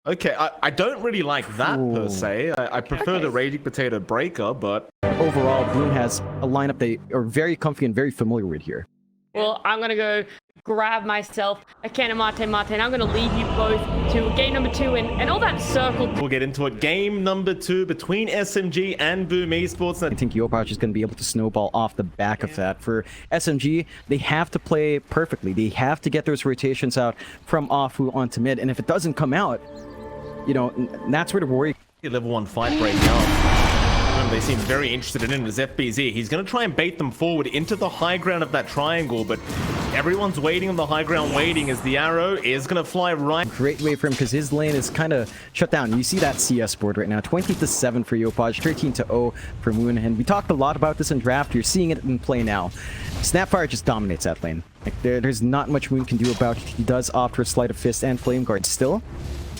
Okay, I don't really like that per se. I prefer the Raging Potato Breaker, but... Overall, Bloom has a lineup they are very comfy and very familiar with here. Well, I'm going to go grab myself a can of Mate, and I'm going to leave you both to game number 2 and all that circle. We'll get into it. Game number 2 between SMG and Boom Esports. I think Yopaj is going to be able to snowball off the back of that. For SMG, they have to play perfectly. They have to get those rotations out from Afu onto mid, and if it doesn't come out, you know, that's where the worry. Level 1 fight breaking out. They seem very interested in it as FBZ. He's going to try and bait them forward into the high ground of that triangle, but everyone's waiting on the high ground, waiting as the arrow is going to fly right. Great way for him because his lane is kind of shut down. You see that CS board right now, 20-7 for Yopaj, 13-0 for Moon, and we talked a lot about this in draft. You're seeing it in play now. Snapfire just dominates that lane. Like there's not much Moon can do about it. He does opt for Sleight of Fist and Flame Guard still.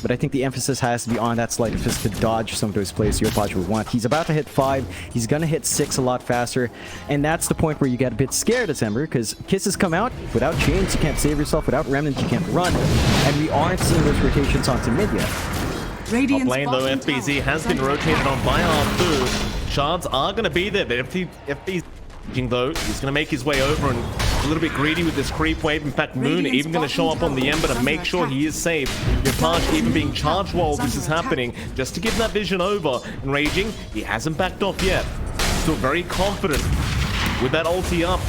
But I think the emphasis has to be on that Sleight of Fist to dodge some of those plays Yopaj would want. He's about to hit 5. He's going to hit 6 a lot faster. And that's the point where you get a bit scared as Ember, because Kisses come out. Without Chains, you can't save yourself. Without Remnant, you can't run. And we aren't seeing those rotations onto mid yet. Top lane, though, FBZ has been rotated on by R2. Shards are going to be there, but FBZ, though, he's going to make his way over and a little bit greedy with this creep wave. In fact, Moon even going to show up on the Ember to make sure he is safe. Yopaj even being charged while this is happening, just to give that vision over. And Raging, he hasn't backed off yet. Still very confident with that ulti up.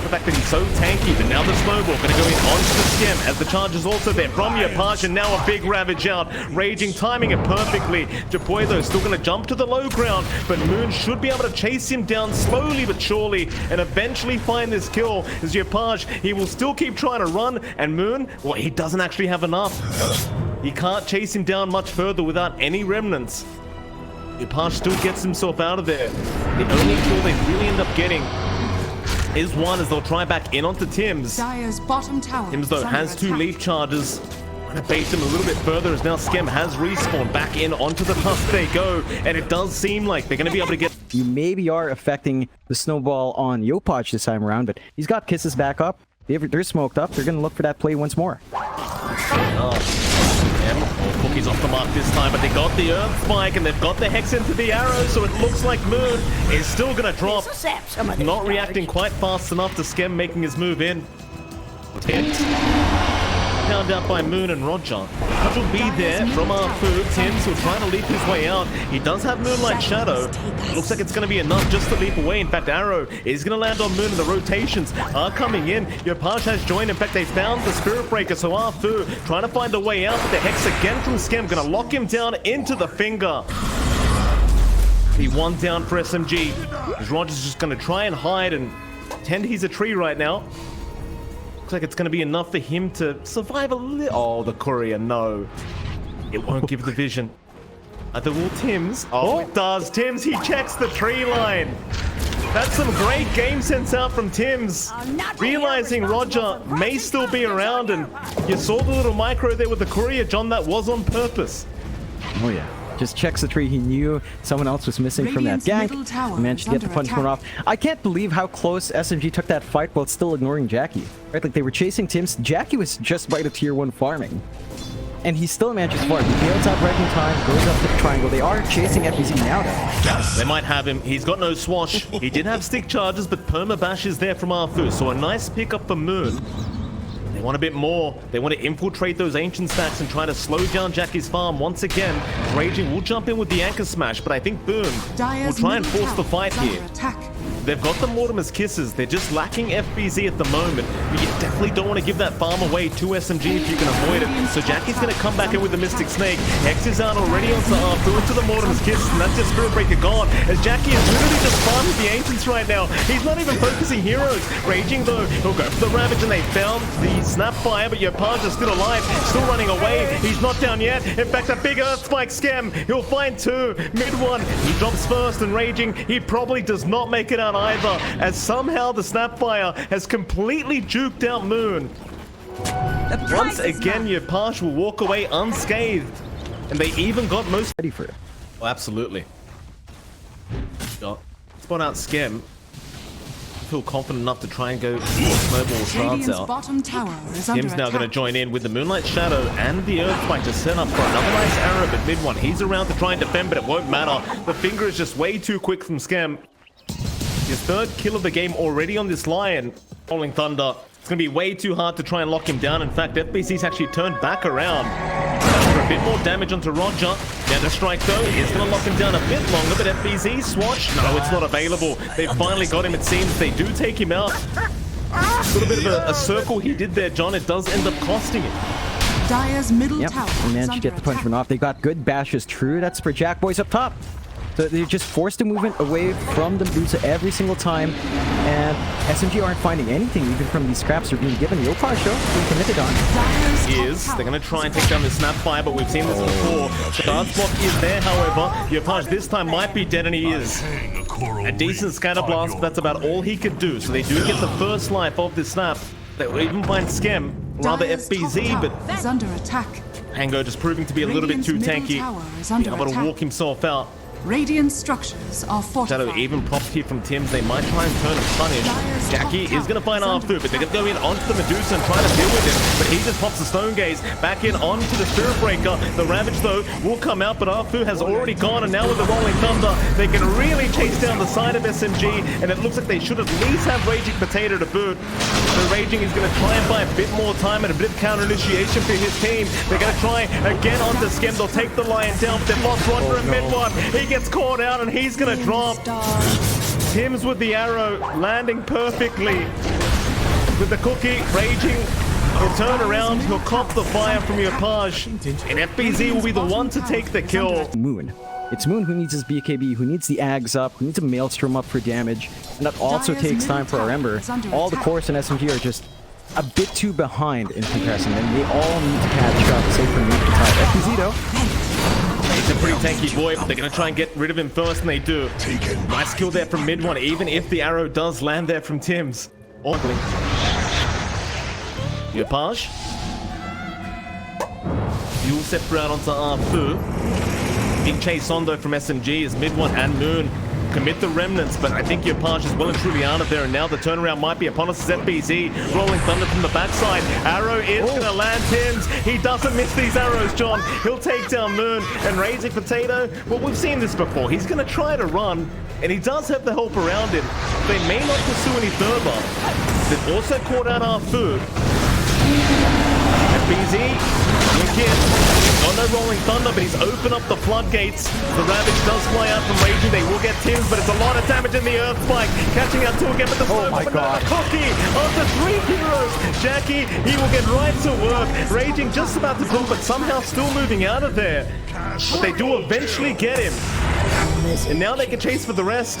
The fact that he's so tanky, but now the snowball going to go in onto the stem as the charge is also there from Yopaj, and now a big ravage out. Raging timing it perfectly. Japoy though still going to jump to the low ground, but Moon should be able to chase him down slowly but surely and eventually find this kill. As Yopaj, he will still keep trying to run, and Moon, well, he doesn't actually have enough. He can't chase him down much further without any remnants. Yopaj still gets himself out of there. The only kill they really end up getting is one as they'll try back in onto Tims. Tims though has 2 leap charges. Trying to bait them a little bit further as now Skem has respawned. Back in onto the tusk they go, and it does seem like they're going to be able to get... You maybe are affecting the snowball on Yopaj this time around, but he's got Kisses back up. They're smoked up. They're going to look for that play once more. Cookie's off the mark this time, but they got the Earth Spike and they've got the Hex into the arrow, so it looks like Moon is still going to drop. Not reacting quite fast enough to Skem making his move in. Found out by Moon and Roger. Touch will be there from our food. Tims will try to leap his way out. He does have Moonlight Shadow. Looks like it's going to be enough just to leap away. In fact, Arrow is going to land on Moon, and the rotations are coming in. Yopaj has joined. In fact, they found the Spirit Breaker, so Arfu trying to find a way out. But the Hex again from Skem going to lock him down into the finger. He one down for SMG. As Roger's just going to try and hide and pretend he's a tree right now. Looks like it's going to be enough for him to survive a little. Oh, the courier, no. It won't give the vision. Either will Tims. Oh, it does. Tims, he checks the tree line. That's some great game sense out from Tims. Realizing Roger may still be around, and you saw the little micro there with the courier, John. That was on purpose. Oh, yeah. Just checks the tree. He knew someone else was missing from that gank. He managed to get the punishment off. I can't believe how close SMG took that fight while still ignoring Jackie. Right, like they were chasing Tims. Jackie was just by the tier 1 farming. And he still manages to farm. He bails out right in time, goes up to the triangle. They are chasing FBZ now though. They might have him. He's got no swash. He did have stick charges, but Perma Bash is there from Arfu. So a nice pickup for Moon. They want a bit more. They want to infiltrate those ancient stacks and try to slow down Jackie's farm once again. Raging will jump in with the anchor smash, but I think Boom will try and force the fight here. They've got the Mortimer's Kisses. They're just lacking FBZ at the moment. But you definitely don't want to give that farm away to SMG if you can avoid it. So Jackie's going to come back in with the Mystic Snake. Hex is out already onto Arthur, into the Mortimer's Kisses, and that's just Spirit Breaker gone. As Jackie is literally just farming the Ancients right now. He's not even focusing heroes. Raging though, he'll go for the Ravage, and they found the Snapfire, but Yopaj is still alive, still running away. He's not down yet. In fact, a big Earth Spike Skem. He'll find 2. Mid 1. He drops first, and Raging, he probably does not make it out either, as somehow the Snapfire has completely juked out Moon. Once again, Yopaj will walk away unscathed, and they even got most ready for it. Oh, absolutely. Spot out Skem. feel confident enough to try and go snowball shards out. Bottom tower is under Tim's now going to attack. join in with the Moonlight Shadow and the Earthquake to set up for another nice arrow at mid one. He's around to try and defend, but it won't matter. The finger is just way too quick from Scam. His third kill of the game already on this Lion. Rolling Thunder. It's going to be way too hard to try and lock him down. In fact, FBC's actually turned back around. For a bit more damage onto Roger. Now the strike though is going to lock him down a bit longer, but FBC swatch, no, it's not available. They finally got him, it seems. They do take him out. A little bit of a circle he did there, John. It does end up costing him. Dire's middle Yep, tower and is managed to under get the attack. punishment off. They got good bashes true. That's for Jack Boys up top. So they just forced the movement away from the Medusa every single time. And SMG aren't finding anything, even from these scraps they're being given. The Opar show being committed on. Dire's top Is tower they're going to try and take down the Snapfire, but we've seen this before. The dance block is there, however. Yopaj this time might be dead, and he is. A decent scatter blast, but that's about all he could do. So they do get the first life of this snap. They will even find Skem, rather Dire's top FBZ, but tower is under attack. Hango just proving to be a little bit too Radiant's middle tanky. tower is under Able to attack. walk himself out. Radiant structures are fortified. Shadow even propped here from Tim's. They might try and turn and punish. Dire's Jackie top is going to find tower is Arfu, under but they're going to go in onto the Medusa and try to deal with him. But he just pops the Stone Gaze back in onto the Spirit Breaker. The Ravage, though, will come out, but Arfu has already gone. And now with the Rolling Thunder, they can really chase down the side of SMG. And it looks like they should at least have Raging Potato to boot. The Raging is going to try and buy a bit more time and a bit of counter initiation for his team. They're going to try again onto Skem. They'll take the Lion down, but they've lost Roger in mid one. He gets caught out and he's going to drop. Tim's with the arrow, landing perfectly. With the cookie, Raging, he'll turn around, he'll cop the fire from Yopaj. And FBZ will be the one to take the kill. Moon. It's Moon who needs his BKB, who needs the Ags up, who needs a Maelstrom up for damage. And that also Dire's takes time middle for our tower Ember. is under All the attack. Chorus and SMG are just a bit too behind in comparison, and they all need to catch up, save for Moon to tie. FBZ though, He's a pretty tanky boy, but they're going to try and get rid of him first, and they do. Nice kill there from mid one, even if the arrow does land there from Tim's. Ugly. Yopaj. Dual scepter out onto Arfu. Big chase on though from SMG as mid one and Moon commit the remnants, but I think Yopaj is well and truly out of there, and now the turnaround might be upon us as FBZ. Rolling Thunder from the backside. Arrow is going to land Tim's. He doesn't miss these arrows, John. He'll take down Moon and Raging Potato. Well, we've seen this before. He's going to try to run, and he does have the help around him. They may not pursue any further. They've also caught out Arfu. FBZ, got no Rolling Thunder, but he's opened up the floodgates. The Ravage does fly out from Raging. They will get Tim's, but it's a lot of damage in the Earth Spike. Catching out two again, but the slow my God. Cookie after 3 heroes. Jackie, he will get right to work. Raging just about to drop, but somehow still moving out of there. But they do eventually get him. And now they can chase for the rest.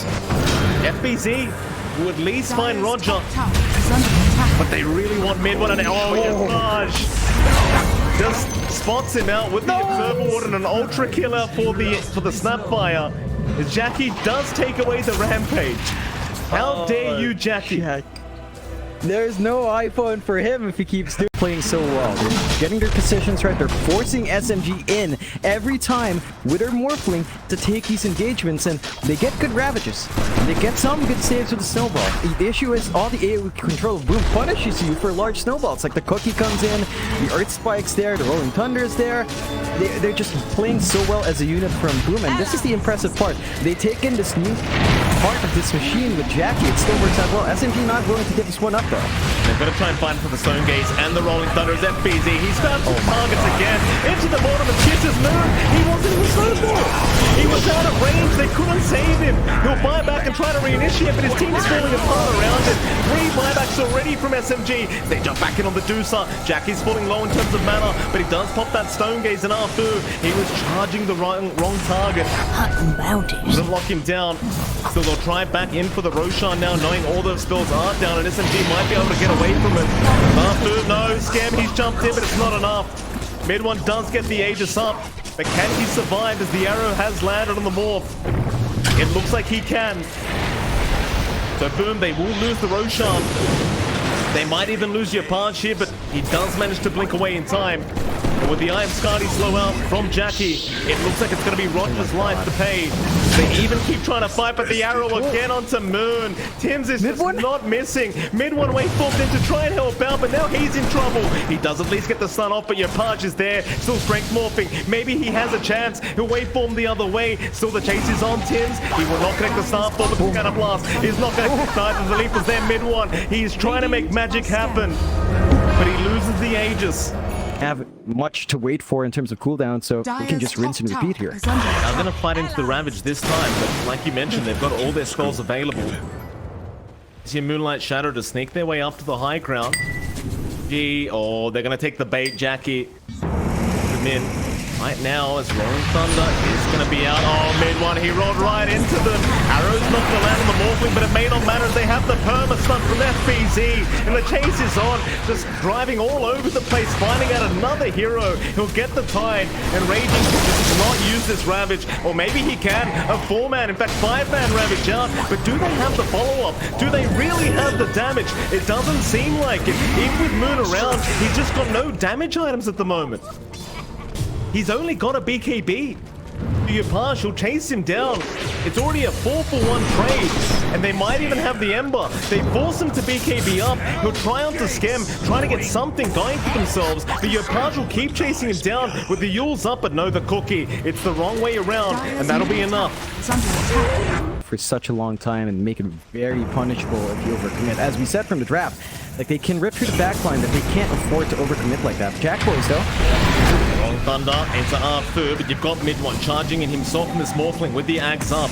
FBZ will at least find Dire's Roger. top tower is under attack. But they really want mid one, and oh, Yopaj just spots him out with the Observer Ward and an ultra killer for the Snapfire. As Jackie does take away the Rampage. How dare you, Jackie? there's no iPhone for him if he keeps playing so well. They're getting their positions right. They're forcing SMG in every time with their Morphling to take these engagements, and they get good Ravages. They get some good saves with the Snowball. The issue is all the AoE control of Boom punishes you for large snowballs. Like the Cookie comes in, the Earth Spike's there, the Rolling Thunder's there. They're just playing so well as a unit from Boom, and this is the impressive part. They take in this new part of this machine with Jackie. It still works out well. SMG not willing to give this one up though. They're going to try and find for the Stone Gaze and the Rolling Thunder as FBZ. He's found some targets again. Into the bottom and kisses Moon. He wasn't even snowball. He was out of range. They couldn't save him. He'll buy back and try to reinitiate, but his team is falling apart around it. 3 buybacks already from SMG. They jump back in on the Deucer. Jackie's falling low in terms of mana, but he does pop that Stone Gaze in Arfu. He was charging the wrong target. Hunting bounties. Doesn't lock him down. Still, they'll try back in for the Roshan now, knowing all those spells are down, and SMG might be able to get away from it. Arfu, no, Scam, he's jumped in, but it's not enough. Mid one does get the Aegis up, but can he survive as the arrow has landed on the Morph? It looks like he can. So boom, they will lose the Roshan. They might even lose Yopaj here, but he does manage to blink away in time. And with the Iron Skadi slow out from Jackie, it looks like it's going to be Roger's life to pay. They even keep trying to fight, but the arrow again onto Moon. Tim's is just not missing. Mid one waveformed in to try and help out, but now he's in trouble. He does at least get the stun off, but Yopaj is there, still strength morphing. Maybe he has a chance. He'll waveform the other way. Still the chase is on Tim's. He will not connect the star for the counter blast. He's not going to neither. The leap was there mid one. He's trying to make magic happen, but he loses the Aegis. Have much to wait for in terms of cooldown, so we can just rinse and repeat here. I'm going to fight into the Ravage this time, but like you mentioned, they've got all their spells available. See a Moonlight Shadow to sneak their way up to the high ground. Oh, they're going to take the bait, Jackie. Come in. Right now, as Rolling Thunder is going to be out. Oh, mid one, he rolled right into them. Arrow's not going to land on the Morphling, but it may not matter. They have the perma stun from FBZ, and the chase is on, just driving all over the place, finding out another hero. He'll get the Tide, and Raging can just not use this Ravage, or maybe he can. A 4-man, in fact 5-man Ravage out, but do they have the follow-up? Do they really have the damage? It doesn't seem like it. Even with Moon around, he's just got no damage items at the moment. He's only got a BKB. Yopaj will chase him down. It's already a 4-for-1 trade, and they might even have the Ember. They force him to BKB up. He'll try on to Skem, trying to get something going for themselves. But Yopaj will keep chasing him down with the Yules up, but no, the cookie. It's the wrong way around, and that'll be enough. For such a long time and make it very punishable if you overcommit. As we said from the draft, like they can rip through the backline, but they can't afford to overcommit like that. Jack Boys though. Rolling Thunder into R4, but you've got mid one charging in himself and this Morphling with the Ags up.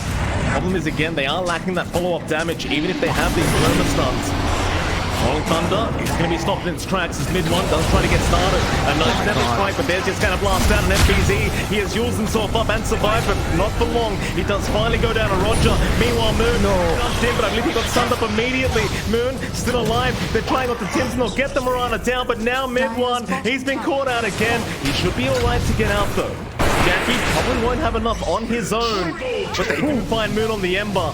Problem is, again, they are lacking that follow-up damage, even if they have these perma stuns. Rolling Thunder is going to be stopped in its tracks as mid one does try to get started. A nice Devil Strike, but there's just going to blast out an FBZ. He has Yules himself up and survived, but not for long. He does finally go down to Roger. Meanwhile, Moon jumped in, but I believe he got stunned up immediately. Moon still alive. They're trying not to Tim's and they'll get the Mirana down, but now mid one, he's been caught out again. He should be alright to get out though. Jackie probably won't have enough on his own, but they do find Moon on the Ember.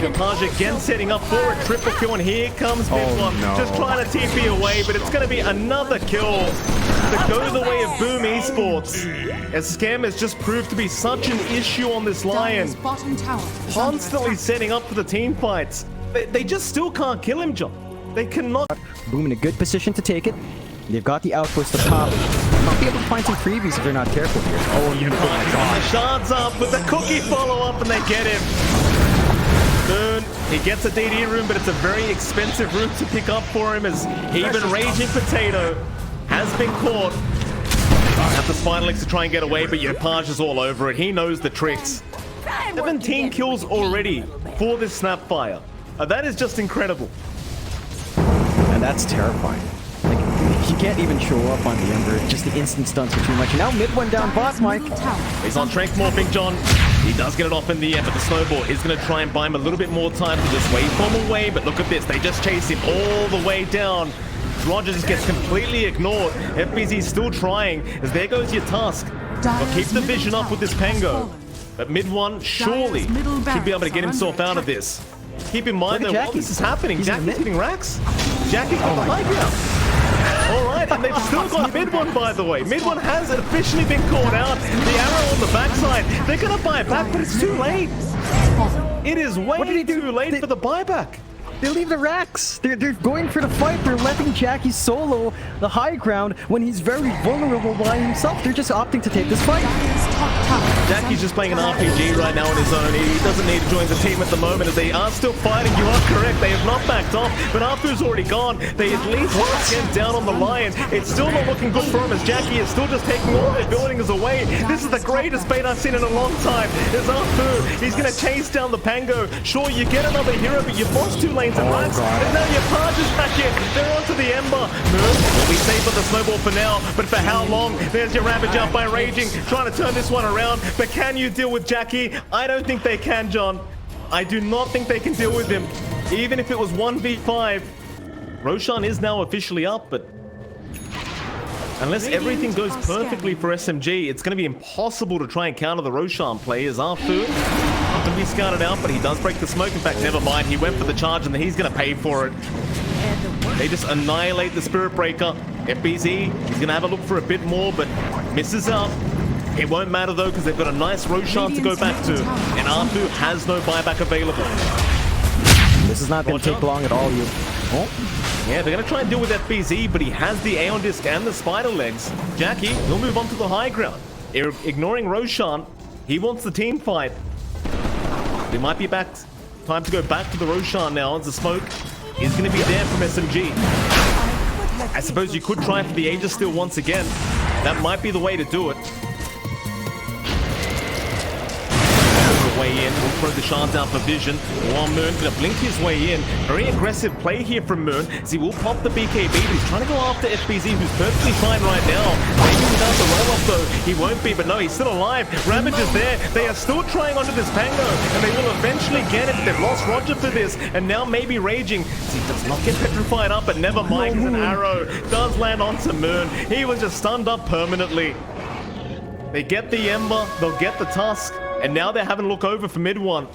Yopaj again setting up for a triple kill, and here comes mid one, just trying to TP away, but it's going to be another kill to go the way of Boom Esports. As Scam has just proved to be such an issue on this Lion, constantly setting up for the team fights. They just still can't kill him, John. They cannot. Boom in a good position to take it. They've got the outpost up top. Might be able to find some freebies if they're not careful here. Oh, you know, the shards up with the cookie follow-up, and they get him. Moon, he gets a DD room, but it's a very expensive room to pick up for him, as even Raging Potato has been caught. Have the Spinal X to try and get away, but Yopaj is all over it. He knows the tricks. 17 kills already for this Snapfire. That is just incredible. And that's terrifying. Like, he can't even show up on the Ember. Just the instant stuns are too much. And now mid one down bot, Mike. He's on strength morphing, John. He does get it off in the air, but the Snowball is going to try and buy him a little bit more time to just waveform away. But look at this. They just chase him all the way down. Roger just gets completely ignored. FBZ's still trying, as there goes your Tusk. But keep the vision up with this Pango. But mid one surely should be able to get himself out of this. Keep in mind though, while this is happening, Jackie's hitting racks. Jackie's got the high ground. Alright, and they've still got mid one, by the way. Mid one has officially been caught out. The arrow on the backside. They're going to buy it back, but it's too late. It is way too late for the buyback. They leave the racks. They're going for the fight. They're letting Jackie solo the high ground when he's very vulnerable by himself. They're just opting to take this fight. Jackie's just playing an RPG right now on his own. He doesn't need to join the team at the moment, as they are still fighting. You are correct. They have not backed off, but Arthur's already gone. They at least get down on the Lion. It's still not looking good for him, as Jackie is still just taking all their buildings away. This is the greatest bait I've seen in a long time. There's Arthur. He's going to chase down the Pango. Sure, you get another hero, but you've lost 2 lanes at once. And now Yopaj is back in. They're onto the Ember. Moon will be safe with the Snowball for now, but for how long? There's your Ravage out by Raging, trying to turn this one around. But can you deal with Jackie? I don't think they can, John. I do not think they can deal with him. Even if it was 1v5. Roshan is now officially up, but unless everything goes perfectly for SMG, it's going to be impossible to try and counter the Roshan play. As Arfu not going to be scouted out, but he does break the smoke. In fact, never mind. He went for the charge, and he's going to pay for it. They just annihilate the Spirit Breaker. FBZ, he's going to have a look for a bit more, but misses out. It won't matter though, because they've got a nice Roshan to go back to, and R2 has no buyback available. This is not going to take long at all. Yeah, they're going to try and deal with FBZ, but he has the Aeon Disc and the Spider Legs. Jackie, he'll move on to the high ground. Ignoring Roshan, he wants the team fight. They might be back. Time to go back to the Roshan now, as the smoke is going to be there from SMG. I suppose you could try for the Aegis Steel once again. That might be the way to do it. Way in, we'll throw the shards out for vision. While Moon gonna blink his way in. Very aggressive play here from Moon, as he will pop the BKB, but he's trying to go after FBZ, who's perfectly fine right now. Maybe without the roll-off though, he won't be, but no, he's still alive. Ravage is there. They are still trying onto this Pango, and they will eventually get it. They've lost Roger for this, and now maybe Raging. He does not get petrified up, but never mind, because an arrow does land onto Moon. He was just stunned up permanently. They get the Ember, they'll get the Tusk, and now they're having a look over for mid one.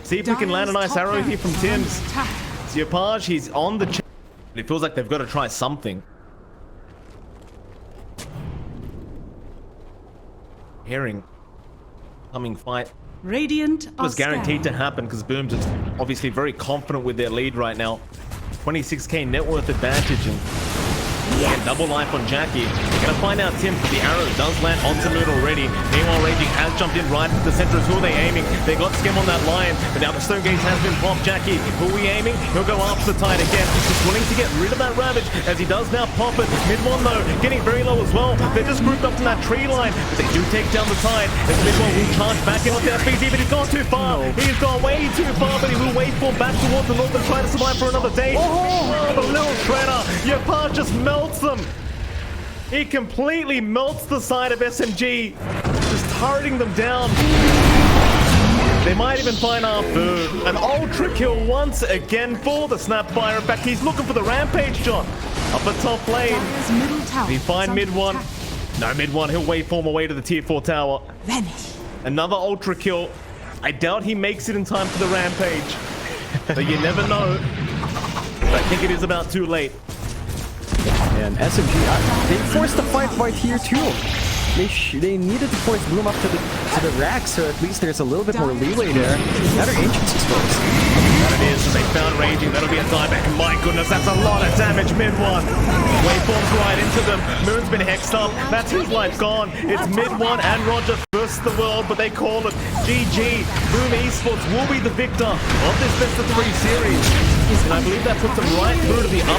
See if we can land a nice arrow here from Tim's. Siopage, he's on the check. It feels like they've got to try something. Herring. Coming fight. Radiant It was guaranteed to happen because Boom's just obviously very confident with their lead right now. 26k net worth advantage, and double life on Jackie. We're going to find out Tim, the arrow does land onto Moon already. Meanwhile, Raging has jumped in right into the center. Who are they aiming? They got Skim on that line, but now the Stone Gaze has been popped. Jackie, who are we aiming? He'll go after the Tide again. Just willing to get rid of that Ravage, as he does now pop it. Mid one though, getting very low as well. They're just grouped up from that tree line, but they do take down the Tide. As Mid one will charge back in onto FBZ, but he's gone too far. He's gone way too far, but he will wait for back towards the north and try to survive for another day. Oh, the little shredder. Your part just melts them. He completely melts the side of SMG, just turreting them down. They might even find Arthur. An ultra kill once again for the Snapfire. In fact, he's looking for the Rampage shot up at top lane. Did he find mid one? No, mid one. He'll waveform away to the tier 4 tower. Vanish. Another ultra kill. I doubt he makes it in time for the Rampage. But you never know. But I think it is about too late. And SMG, they forced the fight right here too. They needed to force Bloom up to the rack, so at least there's a little bit more leeway there. Now their Ancient's exposed. That it is, so they found Raging. That'll be a dieback. My goodness, that's a lot of damage mid one. Waveforms right into them. Moon's been hexed up. That's his life gone. It's mid one and Roger versus the world, but they call it GG. Boom Esports will be the victor of this best of 3 series. And I believe that puts them right through to the